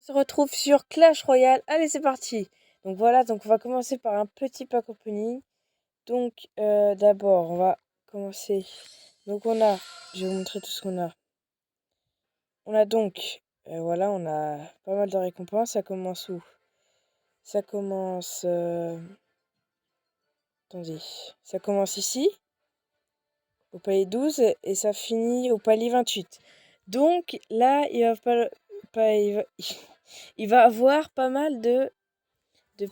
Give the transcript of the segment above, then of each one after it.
se retrouve sur Clash Royale. Allez, c'est parti. Donc voilà, donc on va commencer par un petit pack opening. Donc d'abord, on va commencer. Donc je vais vous montrer tout ce qu'on a. On a donc, voilà, on a pas mal de récompenses. Ça commence où? Ça commence, attendez, ça commence ici, au palier 12, et ça finit au palier 28. Donc là, il va avoir pas mal de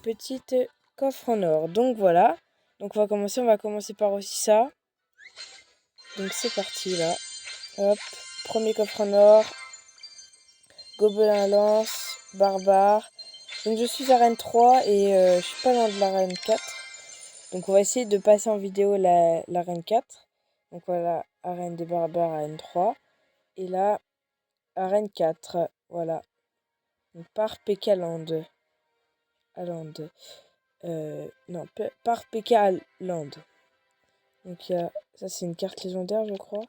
petites coffres en or. Donc voilà. Donc on va commencer par aussi ça. Donc c'est parti là. Hop. Premier coffre en or. Gobelin lance. Barbare. Donc je suis arène 3 et je suis pas loin de l'arène 4. Donc on va essayer de passer en vidéo l'arène 4. Donc voilà, arène des barbares, arène 3. Et là, arène 4. Voilà. Donc par PK Land. Non, par PK Land. Donc ça c'est une carte légendaire je crois.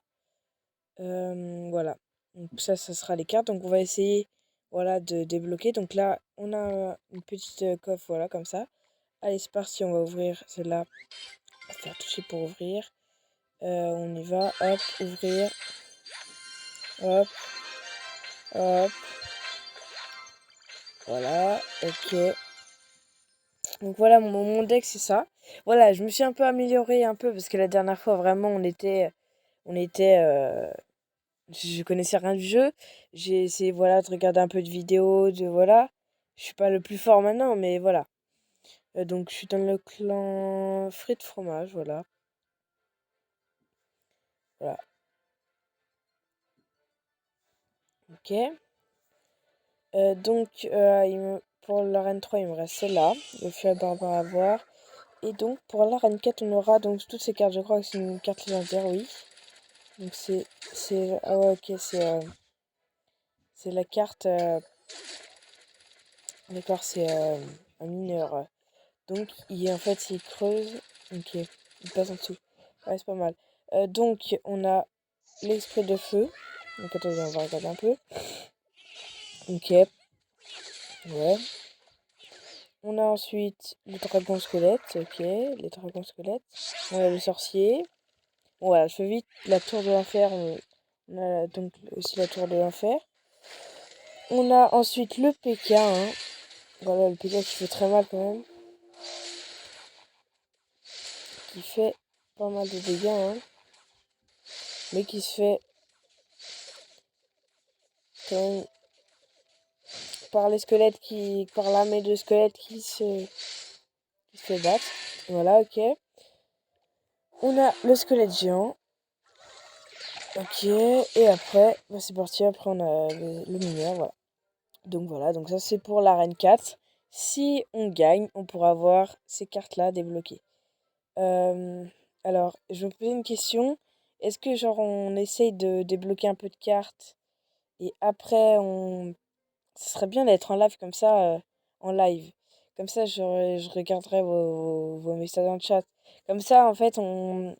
Voilà. Donc ça sera les cartes. Donc on va essayer voilà de débloquer. Donc là on a une petite coffre voilà comme ça. Allez c'est parti, on va ouvrir celle-là. On va faire toucher pour ouvrir. On y va. Hop, ouvrir. Hop. Hop. Voilà. Ok. Donc voilà mon deck c'est ça. Voilà, je me suis un peu amélioré un peu parce que la dernière fois vraiment on était je connaissais rien du jeu. J'ai essayé voilà de regarder un peu de vidéos, de voilà. Je suis pas le plus fort maintenant, mais voilà. Donc je suis dans le clan frites fromage, voilà. Voilà. Ok. Donc pour l'arène 3, il me reste celle-là. Le feu à barbare à voir. Et donc pour l'arène 4, on aura donc toutes ces cartes. Je crois que c'est une carte légendaire, oui. Donc ah ouais ok c'est la carte. D'accord, c'est un mineur. Donc, en fait, il creuse. Ok, il passe en dessous. Ouais, c'est pas mal. Donc, on a l'esprit de feu. Donc, attendez, on va regarder un peu. Ok, ouais. On a ensuite le dragon squelette. Ok, les dragons squelettes. On a le sorcier. Bon, voilà, je fais vite. La tour de l'enfer. On a donc aussi la tour de l'enfer. On a ensuite le PK. Hein. Voilà, le PK qui fait très mal quand même. Qui fait pas mal de dégâts. Hein. Mais qui se fait quand même par les squelettes par l'armée de squelettes qui se fait battre. Voilà, ok. On a le squelette géant. Ok, et après, bah c'est parti, après on a le mineur, voilà. Donc voilà, donc ça c'est pour l'arène 4. Si on gagne, on pourra avoir ces cartes-là débloquées. Alors, je me posais une question. Est-ce que genre on essaye de débloquer un peu de cartes et après on ce serait bien d'être en live comme ça, en live. Comme ça, je regarderai vos messages dans le chat. Comme ça, en fait, on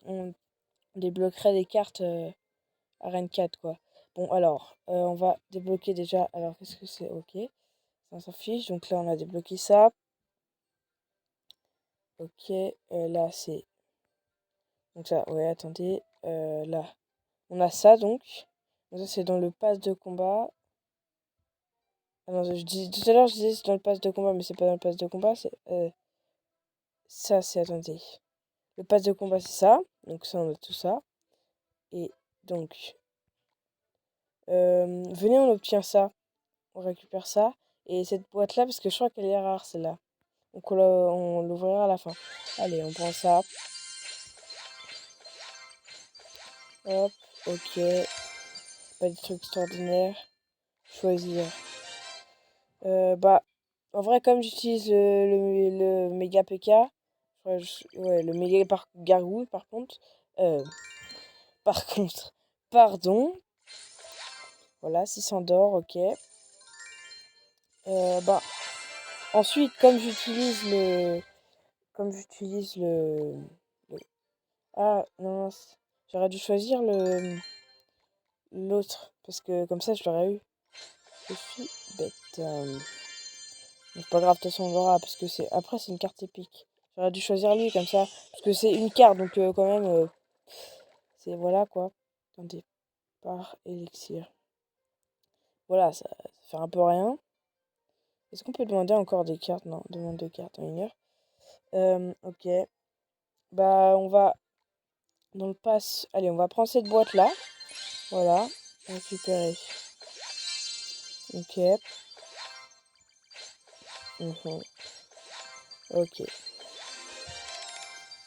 débloquerait les cartes Arène 4, quoi. Bon, alors, on va débloquer déjà. Alors, qu'est-ce que c'est? Ok, ça on s'en fiche. Donc là, on a débloqué ça. Ok, là, c'est... Donc ça, ouais, attendez. Là, on a ça, donc. Donc ça, c'est dans le pass de combat. Ah non, je dis, tout à l'heure, je disais c'est dans le pass de combat, mais c'est pas dans le pass de combat, c'est... ça, c'est... Attendez. Le pass de combat, c'est ça. Donc ça, on a tout ça. Et donc, venez, on obtient ça. On récupère ça. Et cette boîte-là, parce que je crois qu'elle est rare, celle-là. Donc on l'ouvrira à la fin. Allez, on prend ça. Hop, ok. Pas des trucs extraordinaires. Choisir. Bah, en vrai, comme j'utilise le méga PK, ouais, le méga gargouille, par contre. Par contre, pardon. Voilà, 600 d'or, ok. Bah, ensuite, comme j'utilise ah, non, j'aurais dû choisir l'autre, parce que comme ça, je l'aurais eu. Je suis bête. C'est pas grave, de toute façon on verra, parce que c'est... Après c'est une carte épique. J'aurais dû choisir lui comme ça, parce que c'est une carte, donc quand même... c'est voilà quoi. Attendez, par élixir. Voilà, ça fait un peu rien. Est-ce qu'on peut demander encore des cartes? Non, demande de cartes, on ignore. Ok. Bah on va dans le pass. Allez, on va prendre cette boîte là. Voilà. Récupérer. Ok. Mhm. Ok.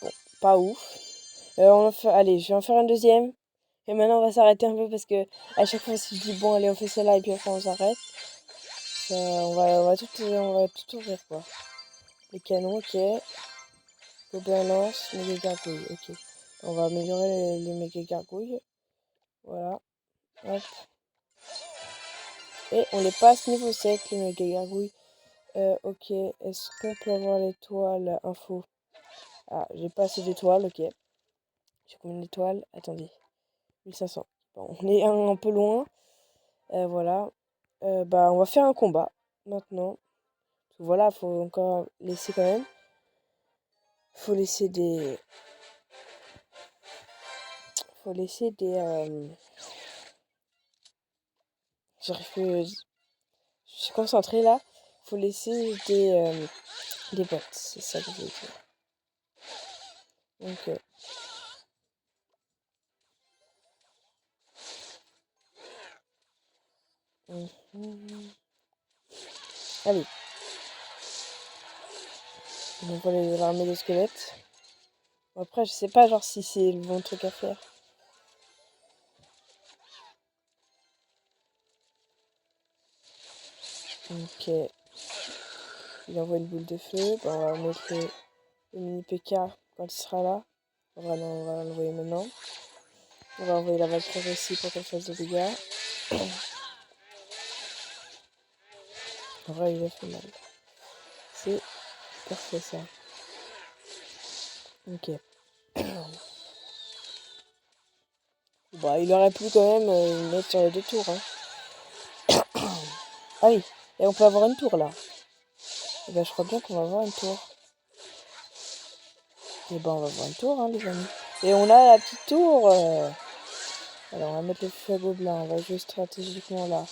Bon, pas ouf. Allez, je vais en faire un deuxième. Et maintenant, on va s'arrêter un peu parce que à chaque fois, si je dis bon, allez, on fait celle-là et puis après, on s'arrête. On va tout ouvrir quoi. Les canons, ok. Gobelin lance, méga gargouille, ok. On va améliorer les méga gargouilles. Voilà. Hop. Et on les passe niveau 7, les méga gargouilles. Ok. Est-ce qu'on peut avoir l'étoile info? Ah, j'ai pas assez d'étoiles, ok. J'ai combien d'étoiles? Attendez. 1500. Bon, on est un peu loin. Voilà. Bah, on va faire un combat maintenant. Voilà, faut encore laisser quand même. Faut laisser des. Faut laisser des. J'arrive plus. Je suis concentrée là. Faut laisser des bottes. C'est ça que je veux dire. Donc. Allez. Donc voilà l'armée de squelettes. Bon, après, je sais pas genre si c'est le bon truc à faire. Ok. Il envoie une boule de feu. Bah, on va mettre le mini PK quand il sera là. Voilà, on va l'envoyer maintenant. On va envoyer la Valkyrie aussi pour qu'elle fasse des dégâts. En vrai, il a fait mal. C'est parfait ça. Ok. Bah, il aurait pu quand même mettre sur les deux tours. Hein. Ah oui, et on peut avoir une tour là. Et bah, je crois bien qu'on va avoir une tour. Et bah, on va avoir une tour, hein, les amis. Et on a la petite tour. Alors, on va mettre le feu à gobelin. On va jouer stratégiquement là.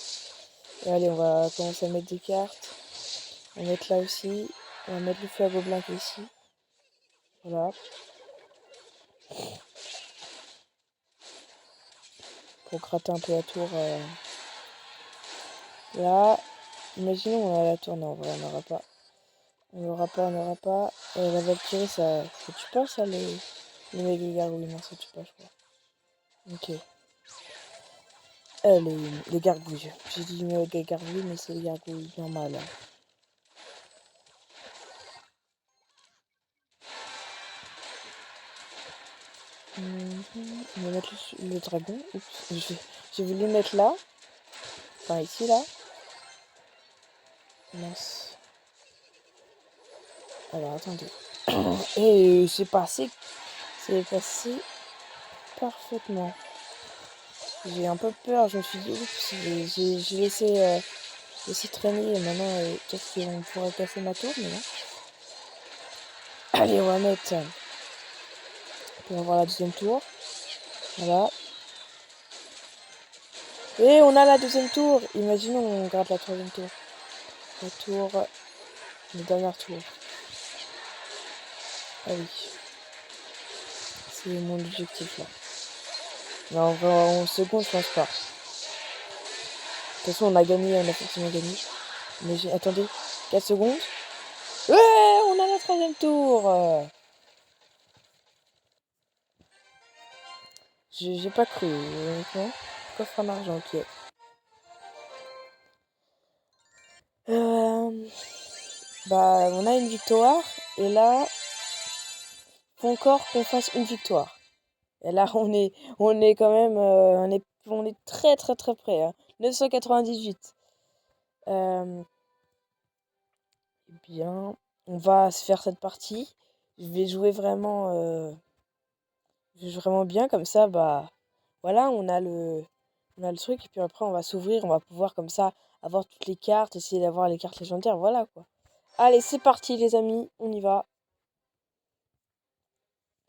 Et allez, on va commencer à mettre des cartes. On va mettre là aussi. On va mettre le feu à gobelin qui est ici. Voilà. Pour gratter un peu la tour. Là. Imaginons on a la tour. Non, voilà, on n'aura pas. On n'aura pas, on n'aura pas. La Valkyrie, ça tue pas ça, les méga gargouilles. Non, ça tue pas, je crois. Ok. Les gargouilles. J'ai dit méga gargouilles, mais c'est les gargouilles normales. On va mettre le dragon. Oups, j'ai voulu le mettre là. Enfin, ici, là. Mince. Alors, attendez. Et c'est passé. C'est passé parfaitement. J'ai un peu peur. Je me suis dit, oups, j'ai laissé traîner. Et maintenant, qu'est-ce qu'on pourrait casser ma tour, mais non. Allez, on va mettre. Pour avoir la deuxième tour. Voilà. Et on a la deuxième tour. Imaginons on gratte la troisième tour. La tour. La dernière tour. Ah oui. C'est mon objectif là. Non, en seconde, je pense pas. De toute façon, on a gagné, on a forcément gagné. Mais attendez, 4 secondes. Ouais, on a la troisième tour. J'ai pas cru, honnêtement. Coffre en argent, ok. Bah, on a une victoire. Et là, faut encore qu'on fasse une victoire. Et là, on est quand même, on est très très très près. Hein. 998. Bien, on va se faire cette partie. Je vais jouer vraiment, bien comme ça. Bah, voilà, on a le truc et puis après on va s'ouvrir. On va pouvoir comme ça avoir toutes les cartes, essayer d'avoir les cartes légendaires, voilà quoi. Allez, c'est parti les amis, on y va.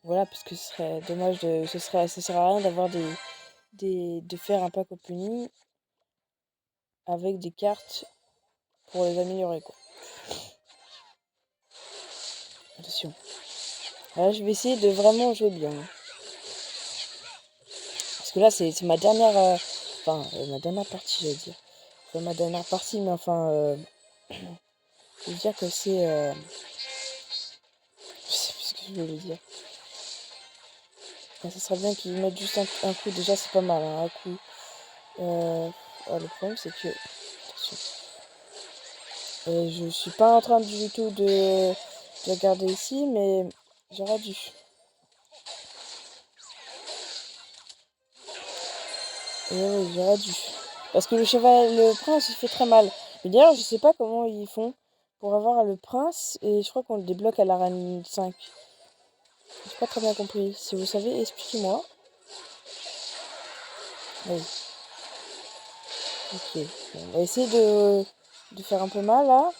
Voilà, parce que ce serait dommage de... ça sert à rien d'avoir de faire un pack opening avec des cartes pour les améliorer quoi. Attention. Là, je vais essayer de vraiment jouer bien. Parce que là, c'est ma dernière... ma dernière partie, j'allais dire. Pas ma dernière partie, mais enfin... je veux dire que c'est... je sais plus ce que je voulais dire. Ça serait bien qu'ils mettent juste un coup. Déjà, c'est pas mal, hein, un coup. Le problème, c'est que... Attention. Je suis pas en train du tout de regarder ici, mais j'aurais dû. Et oui, j'aurais dû. Parce que le prince, il fait très mal. Mais d'ailleurs, je sais pas comment ils font pour avoir le prince. Et je crois qu'on le débloque à la reine 5. J'ai pas très bien compris. Si vous savez, expliquez-moi. Oui. Ok. Bon, on va essayer de faire un peu mal, là.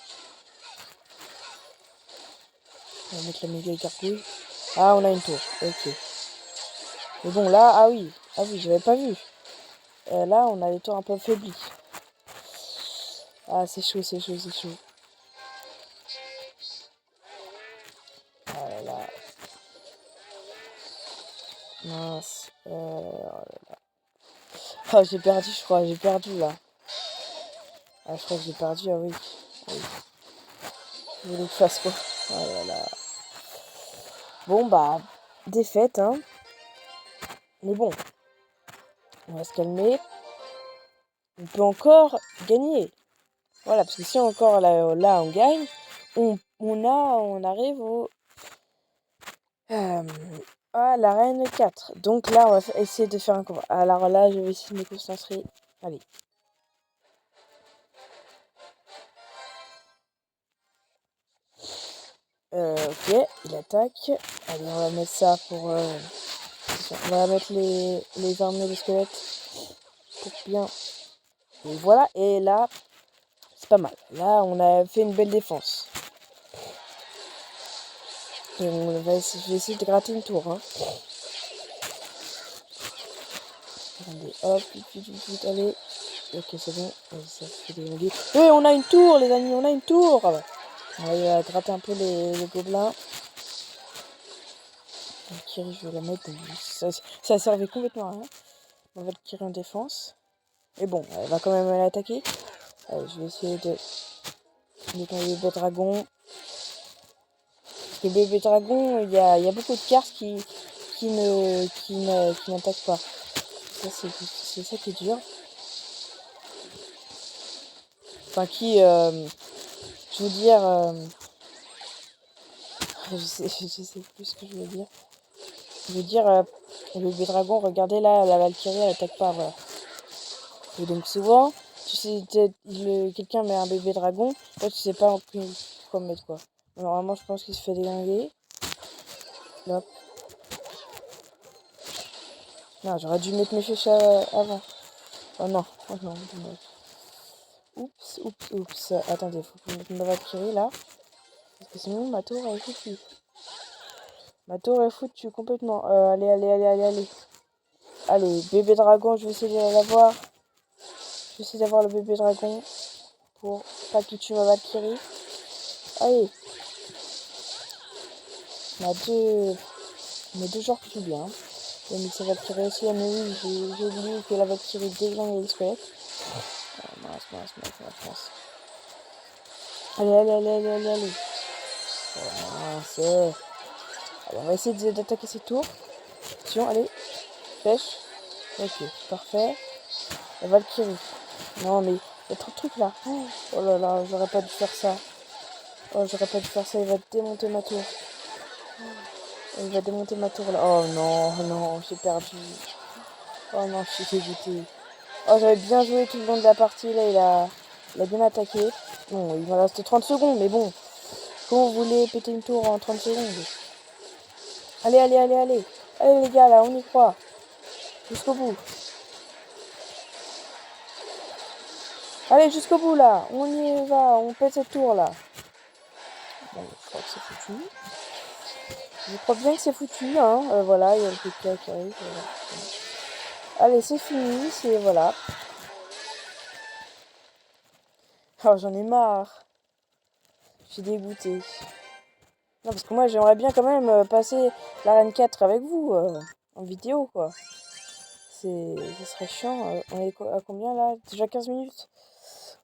On va mettre la méga écartouille. Ah, on a une tour. Ok. Mais bon, là, ah oui. Ah oui, j'avais pas vu. Là, on a les tours un peu affaiblis. Ah, c'est chaud, c'est chaud, c'est chaud. Ah là là. Mince. Oh, j'ai perdu, je crois. J'ai perdu, là. Ah, je crois que j'ai perdu, ah oui. Oui. Je voulais que je fasse quoi. Oh là là. Bon, bah, défaite, hein. Mais bon, on va se calmer. On peut encore gagner. Voilà, parce que si encore là on gagne, on arrive à la reine 4. Donc là, on va essayer de faire un combat. Alors là, je vais essayer de me concentrer. Allez. Ok, il attaque. Allez, on va mettre ça pour... on va mettre les armées de squelettes pour bien... Et voilà, et là, c'est pas mal. Là, on a fait une belle défense. Et je vais essayer de gratter une tour. Hein. Attendez, hop, vite, allez. Ok, c'est bon. Ça fait des déglinguer. Oui, on a une tour, les amis, on a une tour. On va gratter un peu les gobelins. Valkyrie, je vais la mettre. Ça servait complètement à rien. On va Valkyrie en défense. Mais bon, elle va quand même l'attaquer. Allez, je vais essayer de mettre mon bébé dragon. Parce que bébé dragon, il y a beaucoup de cartes qui n'attaquent pas. Ça, c'est ça qui est dur. Enfin, je veux dire... je sais plus ce que je veux dire. Je veux dire, le bébé dragon, regardez là, la Valkyrie, elle attaque pas, voilà. Et donc souvent, tu sais, quelqu'un met un bébé dragon, toi tu sais pas en plus quoi mettre quoi. Normalement, je pense qu'il se fait déglinguer. Hop. Non, j'aurais dû mettre mes fiches avant. Oh non, oh non, dommage. Oups. Attendez, faut que je mette ma Valkyrie là. Parce que sinon, ma tour est foutue. Ma tour est foutue complètement. Allez. Allez, bébé dragon, je vais essayer de l'avoir. Je vais essayer d'avoir le bébé dragon. Pour pas qu'il tue ma Valkyrie. Allez. Mes deux joueurs qui jouent bien. Il y a mis sa Valkyrie aussi. Ah mais oui, j'ai oublié que la Valkyrie déglingue les squelettes. Mince. Allez. Mince. Allez, on va essayer d'attaquer ces tours. Attention, allez. Pêche. Ok, parfait. La Valkyrie. Non mais, il y a trop de trucs là. Oh là là, j'aurais pas dû faire ça. Il va démonter ma tour. Il va démonter ma tour là. Oh non, j'ai perdu. Oh non, je suis dégoûté. Oh, j'avais bien joué tout le long de la partie. Là, il a bien attaqué. Bon, il me reste 30 secondes, mais bon. Comment vous voulez péter une tour en 30 secondes? Allez. Allez les gars, là, on y croit. Jusqu'au bout. Allez, jusqu'au bout, là. On y va. On pète cette tour, là. Bon, je crois que c'est foutu. Je crois bien que c'est foutu, hein. Voilà, il y a le PK qui arrive. Voilà. Allez, c'est fini. C'est... Voilà. Oh, j'en ai marre. Je suis dégoûtée. Non, parce que moi, j'aimerais bien quand même passer l'arène 4 avec vous. En vidéo, quoi. Ce serait chiant. On est à combien, là? Déjà 15 minutes?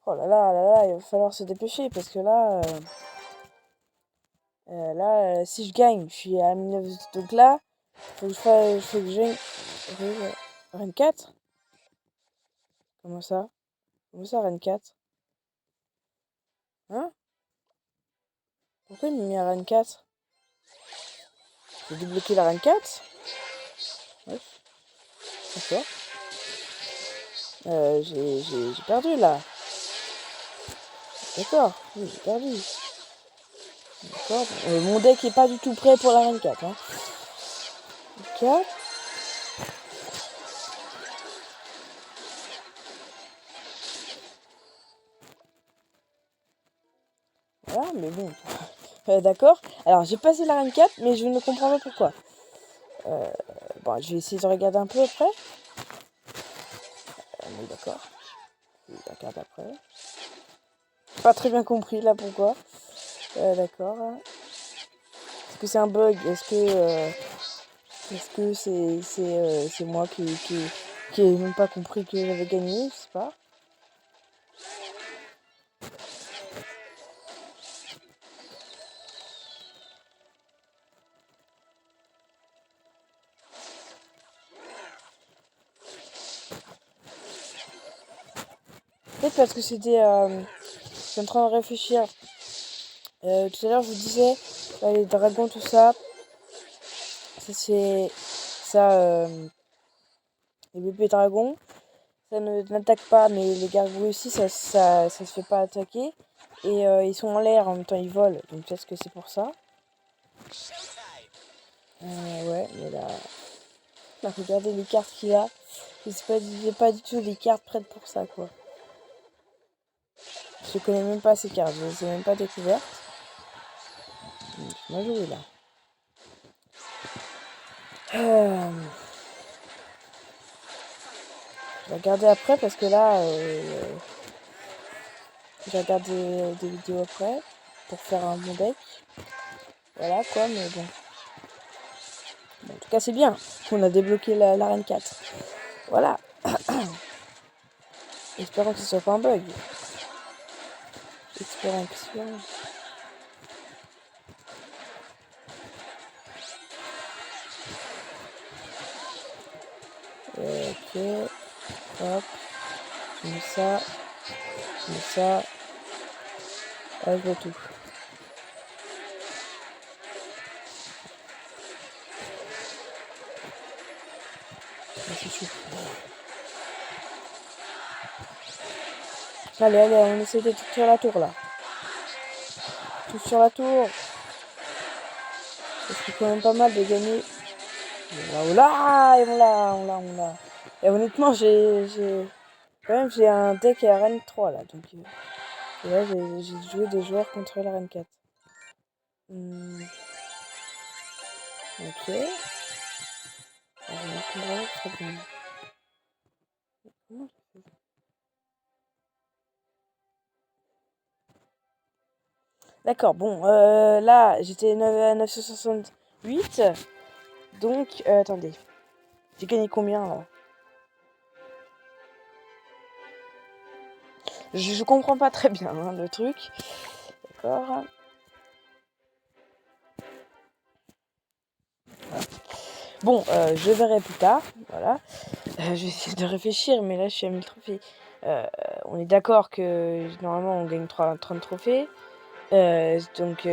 Oh là, il va falloir se dépêcher, parce que là... si je gagne, je suis à 19. Donc là, faut que je Rennes 4. Comment ça? Comment ça, Rennes 4? Hein? Pourquoi il m'a mis à Rennes 4? J'ai débloqué la Rennes 4? Ouais, d'accord. J'ai perdu là. D'accord, oui, j'ai perdu. D'accord. Mon deck est pas du tout prêt pour la Rennes 4. Hein. Ok. Voilà, mais bon. D'accord. Alors, j'ai passé la Rennes 4, mais je ne comprends pas pourquoi. Bon, je vais essayer de regarder un peu après. Mais d'accord. Je regarde après. J'ai pas très bien compris là pourquoi. D'accord. Est-ce que c'est un bug? Est-ce que c'est moi qui ai même pas compris que j'avais gagné? Je sais pas. Peut-être parce que c'était... je suis en train de réfléchir. Tout à l'heure, je vous disais, les dragons, tout ça, c'est... Ça, les bébés dragons, ça n'attaque pas, mais les gargouilles aussi, ça se fait pas attaquer. Et ils sont en l'air, en même temps ils volent, donc peut-être que c'est pour ça. Ouais, mais là, regardez les cartes qu'il a. C'est pas du tout des cartes prêtes pour ça, quoi. Je connais même pas ces cartes, je les ai même pas découvertes. Je vais jouer là. Je vais regarder après parce que là, j'ai regardé des vidéos après pour faire un bon deck. Voilà quoi, mais bon. En tout cas, c'est bien. On a débloqué l'arène 4. Voilà. Espérons que ce soit pas un bug. Espérons. Ok. Hop. Je mets ça. Je mets ça. Là, je vois tout. C'est chou. Allez, on essaie de tout sur la tour là. Tout sur la tour. C'est quand même pas mal de gagner. On l'a. Et honnêtement, j'ai un deck à Rennes 3 là. Donc là, j'ai joué des joueurs contre la Rennes 4. Ok. Très bien. D'accord, bon, là, j'étais à 968. Donc, attendez. J'ai gagné combien, là? Je comprends pas très bien, hein, le truc. D'accord. Voilà. Bon, je verrai plus tard. Voilà. Je vais essayer de réfléchir, mais là, je suis à 1000 trophées. On est d'accord que, normalement, on gagne 30 trophées. Donc,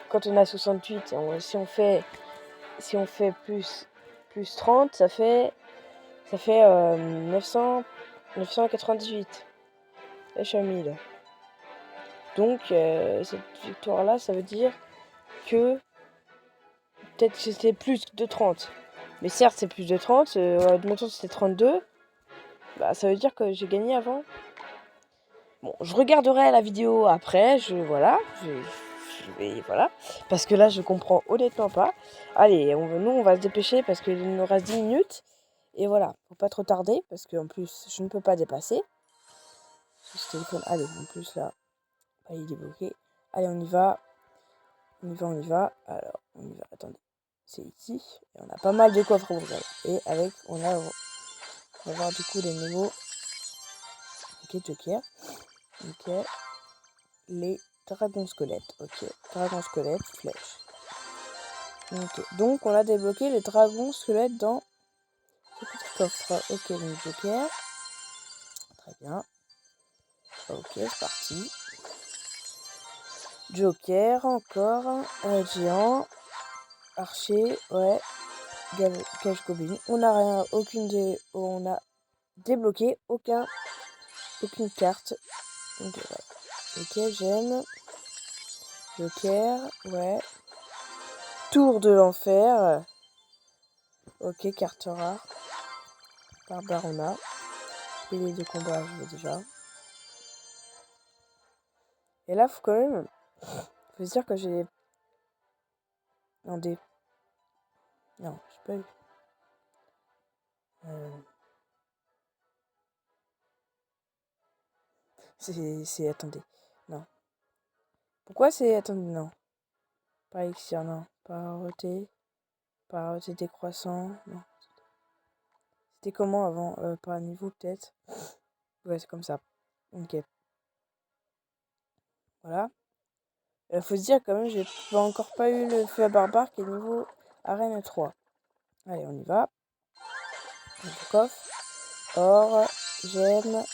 quand on a 68, si on fait plus 30, ça fait 998. Là, je suis à 1000. Donc, cette victoire-là, ça veut dire que peut-être que c'était plus de 30. Mais certes, c'est plus de 30. Admettons que c'était 32. Bah, ça veut dire que j'ai gagné avant. Bon, je regarderai la vidéo après, voilà. Voilà. Parce que là, je comprends honnêtement pas. Allez, nous, on va se dépêcher parce qu'il nous reste 10 minutes. Et voilà, faut pas trop tarder parce qu'en plus, je ne peux pas dépasser. Ce téléphone, allez, en plus là, il est bloqué. Allez, on y va. On y va. Alors, on y va. Attendez, c'est ici. Et on a pas mal de coffres à ouvrir. Et avec, on va voir du coup les nouveaux. Ok, Joker. Ok. Les dragons squelettes. Ok. Dragons squelettes, flèche. Ok. Donc, on a débloqué les dragons squelettes dans ce petit coffre. Ok, donc Joker. Très bien. Ok, c'est parti. Joker, encore. Géant. Archer, ouais. Cage goblin. On n'a rien, on a débloqué aucune carte. Ok, ouais. Ok, j'aime. Joker, ouais. Tour de l'enfer. Ok, carte rare. Barbarona. Pilier de combat, je veux déjà. Et là, faut quand même. Faut se dire que j'ai. Non, Non, j'ai pas eu. C'est. Attendez. Non. Pourquoi c'est. Attendez, non. Pas elixir, non. Pas rareté. Pas rareté décroissant. Non. C'était comment avant par niveau peut-être. Ouais, c'est comme ça. Ok. Voilà. Faut se dire quand même, j'ai encore pas eu le feu à barbare qui est niveau arène 3. Allez, on y va. Le coffre. Or, gemme,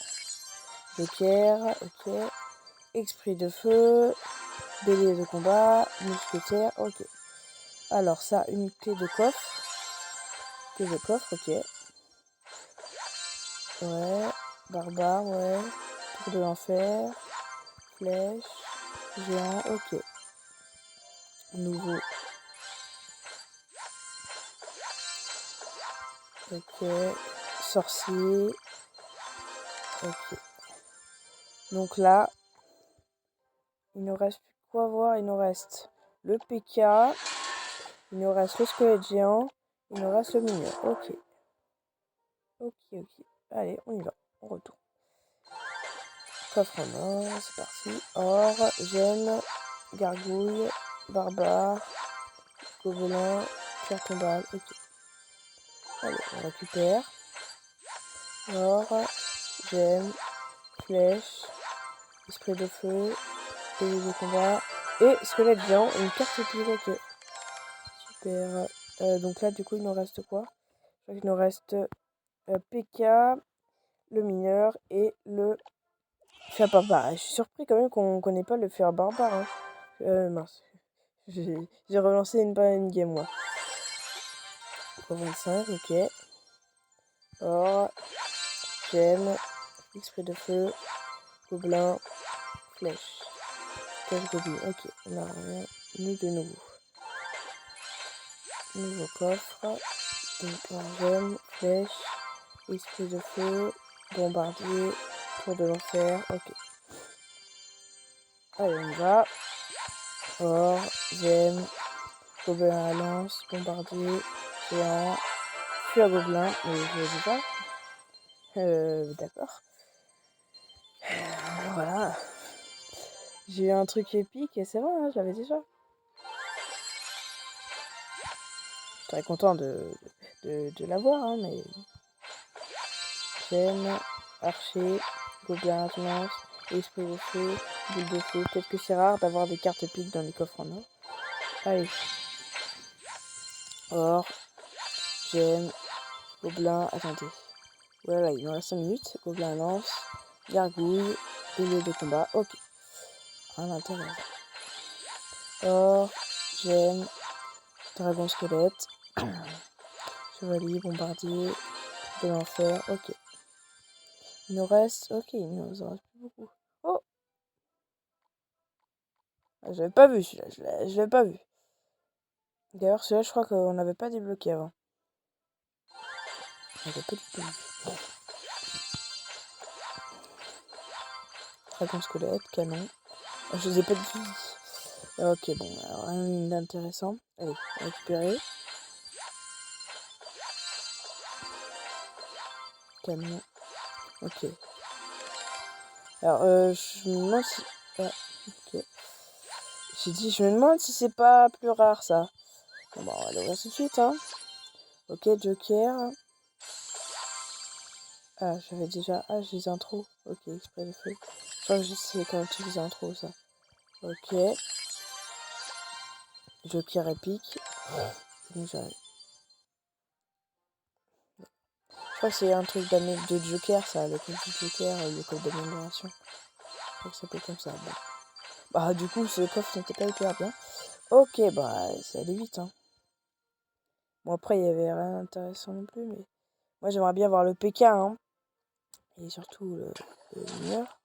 joker, ok. Esprit de feu, bélier de combat, mousquetaire, ok. Alors ça, une clé de coffre. Clé de coffre, ok. Ouais. Barbare, ouais. Tour de l'enfer. Flèche. Géant, ok. Nouveau. Ok. Sorcier. Ok. Donc là, il nous reste plus quoi voir. Il nous reste le PK. Il nous reste le squelette géant. Il nous reste le mineur. Ok. Ok. Allez, on y va. On retourne. Coffre en or, c'est parti. Or, gemme, gargouille, barbare, gobelin, pierre tombale. Ok. Allez, on récupère. Or, gemme, flèche, esprit de feu, épée de combat et squelette géant. Une carte épée. Ok. Super. Donc là, du coup, il nous reste quoi? Je crois qu'il nous reste PK, le mineur et le fer barbare. Je suis surpris quand même qu'on connaît pas le fer barbare. Hein. Mince. J'ai relancé une game, moi. 25, ok. Or, gemme, esprit de feu, gobelin, flèche. Cage goblin, ok. On a rien eu de nouveau. Nouveau coffre. Donc, gemme, flèche, esprit de feu, bombardier, tour de l'enfer, ok. Allez, on y va. Or, gemme, gobelin à lance, bombardier, géant, feu à gobelin, mais je dis pas. D'accord. Voilà. J'ai eu un truc épique et c'est vrai, hein, je l'avais déjà. Je suis très content de l'avoir, hein, mais. Gemme, archer, gobelin à lance, esprit de feu, boule de feu. Peut-être que c'est rare d'avoir des cartes épiques dans les coffres en or. Allez. Or, gemme, gobelin, attendez. Voilà, il nous reste 5 minutes. Gobelin à lance, gargouille, bélier de combat. Ok. Un intéressant. Or, gemme, dragon squelette, chevalier, bombardier, de l'enfer. Ok. Il nous reste. Ok, il nous en reste plus beaucoup. Oh! Je l'avais pas vu celui-là. Je l'avais pas vu. D'ailleurs, celui-là, je crois qu'on n'avait pas débloqué avant. On n'avait pas du tout vu. dragon squelette, canon. Je vous ai pas du tout dit. Ok, bon, alors rien d'intéressant. Allez, récupérer. Canon. Ok. Alors, je me demande si... Ah, ok. J'ai dit, je me demande si c'est pas plus rare, ça. Bon, bah, on va l'ouvrir tout de suite, hein. Ok, Joker. Ah, j'avais déjà... Ah, j'ai les intros. Ok, exprès de feu. Je crois que c'est quand même tous les intros, ça. Ok. Joker épique. Donc, j'arrive. Je crois que c'est un truc de Joker, ça. Le code du Joker, le code d'amélioration. Je crois que ça s'appelle comme ça. Bon. Bah, du coup, ce coffre n'était pas hyper bien. Ok, bah, ça allait vite, hein. Bon, après, il y avait rien d'intéressant non plus, mais... Moi, j'aimerais bien voir le PK, hein. Et surtout, le mineur.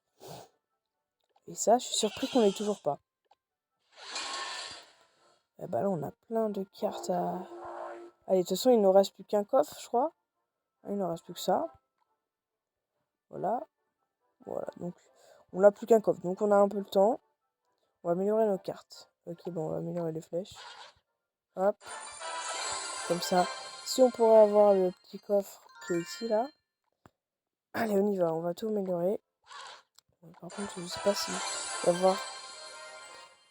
Et ça, je suis surpris qu'on l'ait toujours pas. Et bah là, on a plein de cartes à... Allez, de toute façon, il ne nous reste plus qu'un coffre, je crois. Ah, il ne nous reste plus que ça. Voilà. Voilà, donc, on n'a plus qu'un coffre. Donc, on a un peu le temps. On va améliorer nos cartes. Ok, bon, on va améliorer les flèches. Hop. Comme ça. Si on pourrait avoir le petit coffre qui est ici, là. Allez, on y va. On va tout améliorer. Par contre, je sais pas si je vais avoir...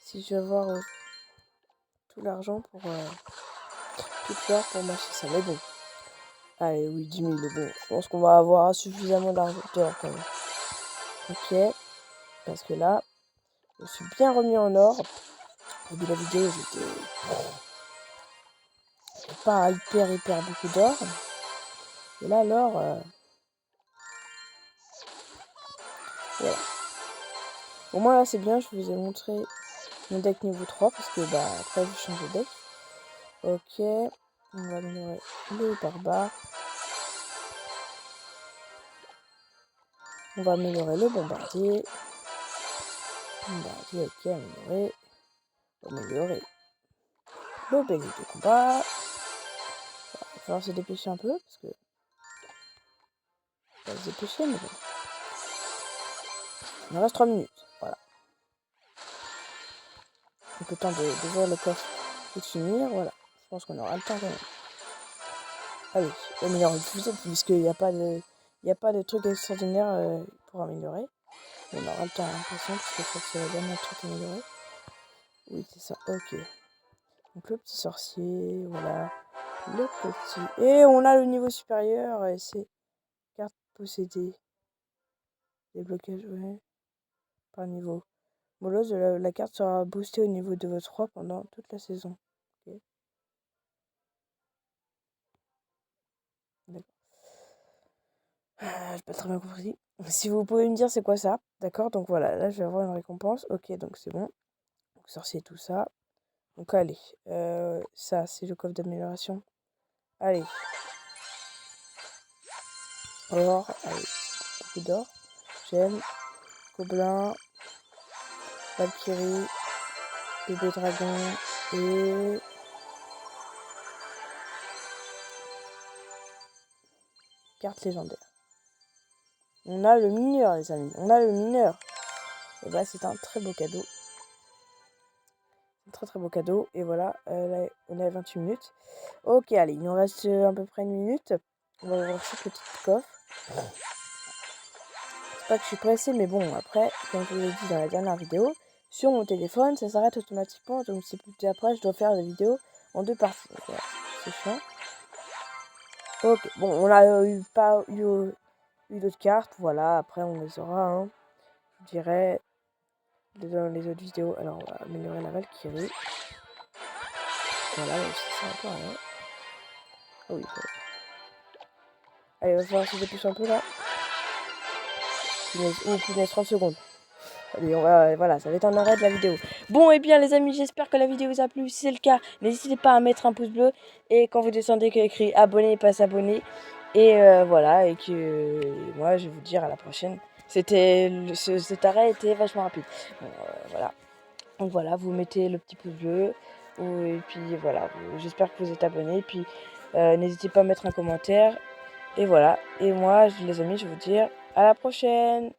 Si je vais avoir tout l'argent pour... tout l'or pour m'acheter ça. Mais bon. Allez, oui, 10 000. Bon, je pense qu'on va avoir suffisamment d'argent d'or quand même. Ok. Parce que là, je suis bien remis en or. Au début de la vidéo, j'étais pas hyper beaucoup d'or. Et là, l'or... voilà. Au moins là c'est bien, je vous ai montré mon deck niveau 3 parce que bah après je change de deck. Ok, on va améliorer le barbare. On va améliorer le bombardier. Bombardier, ok, amélioré. On va améliorer le bélier de combat. Il va falloir se dépêcher un peu parce que... On va se dépêcher mais bon. Il nous reste 3 minutes, voilà. Donc le temps de voir le coffre et de finir, voilà. Je pense qu'on aura le temps quand même. Ah oui, améliorer le fusil puisqu'il n'y a pas de... Il n'y a pas de truc extraordinaire pour améliorer. On aura le temps, l'impression, parce que je crois que c'est le dernier truc amélioré. Oui, c'est ça, ok. Donc le petit sorcier, voilà. Le petit... Et on a le niveau supérieur, et c'est carte possédée. Déblocage, ouais. Par niveau. Molos, la carte sera boostée au niveau de votre 3 pendant toute la saison. Ok. D'accord. J'ai pas très bien compris. Si vous pouvez me dire c'est quoi ça, d'accord? Donc voilà, là je vais avoir une récompense. Ok, donc c'est bon. Donc sorcier, tout ça. Donc allez, ça c'est le coffre d'amélioration. Allez. Or, allez, beaucoup d'or. Gemme, gobelin, Valkyrie, bébé dragon et... carte légendaire. On a le mineur, les amis. On a le mineur. Et bah, c'est un très beau cadeau. Un très beau cadeau. Et voilà, là, on a 28 minutes. Ok, allez, il nous reste à peu près une minute. On va ouvrir ce petit coffre. C'est pas que je suis pressée, mais bon, après, comme je vous l'ai dit dans la dernière vidéo, sur mon téléphone, ça s'arrête automatiquement. Donc, c'est plus après, je dois faire la vidéo en 2 parties. Donc, voilà, c'est chiant. Ok, bon, on a pas eu d'autres cartes. Voilà, après, on les aura, hein. Je dirais dans les autres vidéos. Alors, on va améliorer la Valkyrie. Voilà, c'est un peu rien. Ah oui, voilà. Allez, il va falloir se dépêcher un peu là. Punaise, 30 secondes. Allez, voilà, ça va être un arrêt de la vidéo. Bon, et bien les amis, j'espère que la vidéo vous a plu. Si c'est le cas, n'hésitez pas à mettre un pouce bleu. Et quand vous descendez, qu'il y a écrit abonner, pas s'abonner. Et voilà, et que moi, je vais vous dire à la prochaine. Cet arrêt était vachement rapide. Bon, voilà. Donc voilà, vous mettez le petit pouce bleu. Et puis voilà, j'espère que vous êtes abonnés. Et puis n'hésitez pas à mettre un commentaire. Et voilà. Et moi, les amis, je vais vous dire à la prochaine.